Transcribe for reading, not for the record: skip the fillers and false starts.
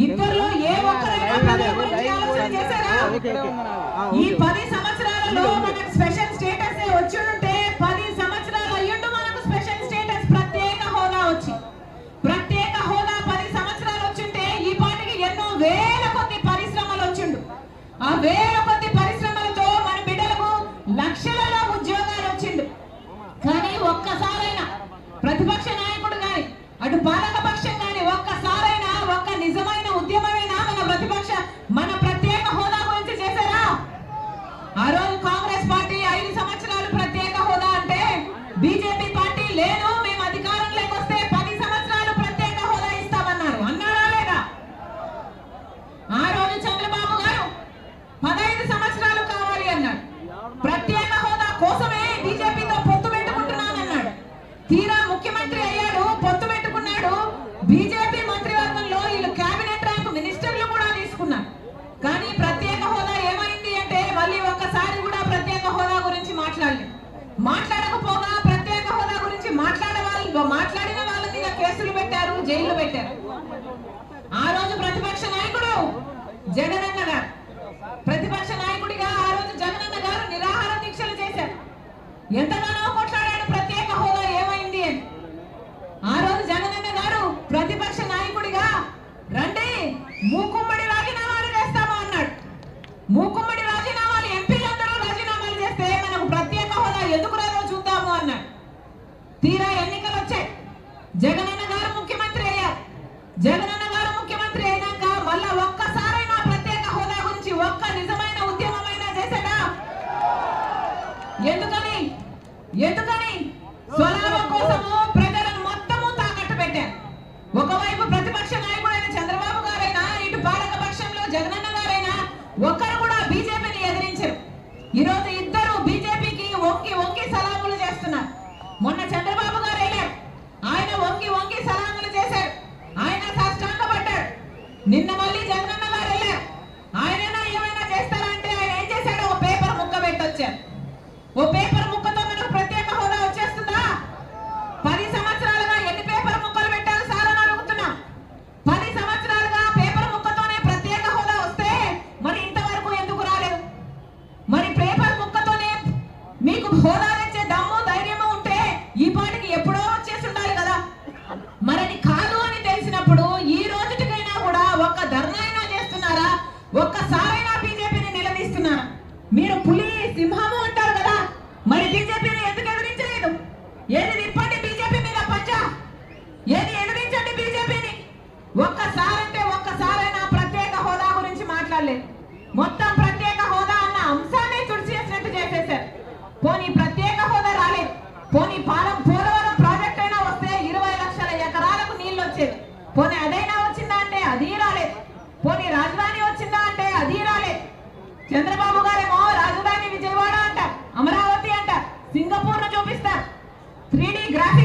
ఇద్దరిలో ఏ ఒక్కరైనా ప్రజల గురించి ఆలోచన చేశారా? ఈ 10 సంవత్సరాలలో మనకు స్పెషల్ స్టేటస్ వచ్చి ఉంటే 10 సంవత్సరాలు అయ్యుండు మనకు స్పెషల్ స్టేటస్ ప్రత్యేక హోదా వచ్చి ప్రత్యేక హోదా 10 సంవత్సరాలు వచ్చింటే ఈ పాటికి ఎన్నో వేల కొద్ది పరిశ్రమలు వచ్చిండు. ఆ వేల కొద్ది పరిశ్రమలతో మన బిడ్డలకు లక్షలలో ఉద్యోగాలు వచ్చిండు. కానీ ఒక్కసారైనా ప్రతిపక్ష నాయకుడు గాని అటు పాలక పక్షం గాని ఒక్కసారైనా ఒక్క నిజమైన ఉద్యమమైనా మన ప్రత్యేక హోదా గురించి చేశారా? ఆ రోజు కాంగ్రెస్ పార్టీ 5 సంవత్సరాలు ప్రత్యేక హోదా అంటే బీజేపీ పార్టీ లేదు మేము అధికారంలోకి వస్తే 10 సంవత్సరాలు ప్రత్యేక హోదా ఇస్తామన్నారు. అన్నారా లేదా? ఆ రోజు చంద్రబాబు గారు 15 సంవత్సరాలు కావాలి అన్నాడు. ప్రత్యేక హోదా కోసమే బీజేపీతో పొత్తు పెట్టుకుంటున్నానన్నాడు. తీరా ముఖ్యమంత్రి అయ్యాడు, పొత్తు పెట్టుకున్నాడు. బీజేపీ మంత్రివర్గంలో వీళ్ళు కేబినెట్ ర్యాంక్ మినిస్టర్లు కూడా తీసుకున్నారు. కానీ ప్రత్యేక హోదా ఏమైంది అంటే మళ్ళీ ఒక్కసారి కూడా ప్రత్యేక హోదా గురించి మాట్లాడకపోగా ప్రత్యేక హోదా గురించి మాట్లాడిన వాళ్ళ మీద కేసులు పెట్టారు, జైలు పెట్టారు. ఆ రోజు ప్రతిపక్ష నాయకుడు జగనన్న గారు ప్రతిపక్ష నాయకుడిగా ఆ రోజు జగనన్న గారు నిరాహార దీక్షలు చేశారు. ఎంతగానో కొట్లాడాడు ప్రత్యేక హోదా ఏమైంది అని. ఆ రోజు జగనన్న గారు ప్రతిపక్ష నాయకుడిగా రండి మూకుమ్మడి రాజీనామాలు చేస్తాము అన్నాడు. మూకుమ్మడి రాజీనామాలు ఎంపీలందరూ రాజీనామాలు చేస్తే మనకు ప్రత్యేక హోదా ఎందుకు రాదో చూద్దాము అన్నాడు. తీరా ఎన్నికలు వచ్చాయి. జగనన్న గారు ముఖ్యమంత్రి అయ్యారు. జగనన్న గారు ముఖ్యమంత్రి అయినాక మళ్ళా ఒక్కసారైనా ప్రత్యేక హోదా గురించి ఒక్క నిజమైన ఉద్యమమైనా చేశాడా? ఎందుకని స్వలాభం కోసము ప్రజలను మొత్తము తాకట్టు పెట్టారు. ఒకవైపు ప్రతిపక్ష నాయకుడైన చంద్రబాబు గారైనా ఇటు పాలక పక్షంలో జగనన్న గారైనా ఒక్కరు కూడా బీజేపీని ఎదిరించారు. ఈరోజు ఇద్దరు బీజేపీకి వంగి సలాములు చేస్తున్నారు. మొన్న చంద్రబాబు గారు వెళ్ళారు, ఆయన వంగి సలాములు చేశారు, ఆయన సాష్టాంగపడ్డాడు. నిన్న మళ్ళీ జగనన్న గారు వెళ్ళారు, ఆయనైనా ఏమైనా చేస్తారా అంటే ఆయన ఏం చేశాడు? ఓ పేపర్ ముక్క పెట్టొచ్చారు. ఓ పేపర్ ముక్కతో మనకు ప్రత్యేక హోదా వచ్చేస్తుందా? 10 సంవత్సరాలుగా ఎన్ని పేపర్ ముక్కలు పెట్టారు సార్ అని అడుగుతున్నా. 10 సంవత్సరాలుగా పేపర్ ముక్కతోనే ప్రత్యేక హోదా వస్తే మరి ఇంతవరకు ఎందుకు రాలేదు? మరి పేపర్ ముక్కతోనే మీకు హోదా తెచ్చే దమ్ము ధైర్యము ఉంటే ఈ పాటికి ఎప్పుడో వచ్చేసి ఉండాలి కదా. మరని కాదు అని తెలిసినప్పుడు ఈ రోజుకైనా కూడా ఒక్క ధర్నా అయినా చేస్తున్నారా? ఒక్కసారైనా బీజేపీని నిలదీస్తున్నారా? మీరు పులి సింహము అంటారు కదా, మరి బీజేపీని ఎందుకు ఎదిరించలేదు? ఏది తిప్పండి బీజేపీ మీద పంచా, ఏది ఎదిరించండి బీజేపీని. ఒక్కసారైనా ప్రత్యేక హోదా గురించి మాట్లాడలేదు. మొత్తం ప్రత్యేక హోదా అన్న అంశాన్ని తుడిచేసినట్టు చేసేశారు. పోనీ ప్రత్యేక హోదా రాలేదు, పోనీ పోలవరం ప్రాజెక్ట్ అయినా వస్తే 20 లక్షల ఎకరాలకు నీళ్లు వచ్చేది. పోనీ అదైనా వచ్చిందా అంటే అది రాలేదు. పోనీ రాజధాని వచ్చిందా అంటే అది రాలేదు. చంద్రబాబు గారేమో రాజధాని విజయవాడ అంటారు, అమరావతి అంటారు, సింగపూర్ ను చూపిస్తారు, 3D గ్రాఫిక్స్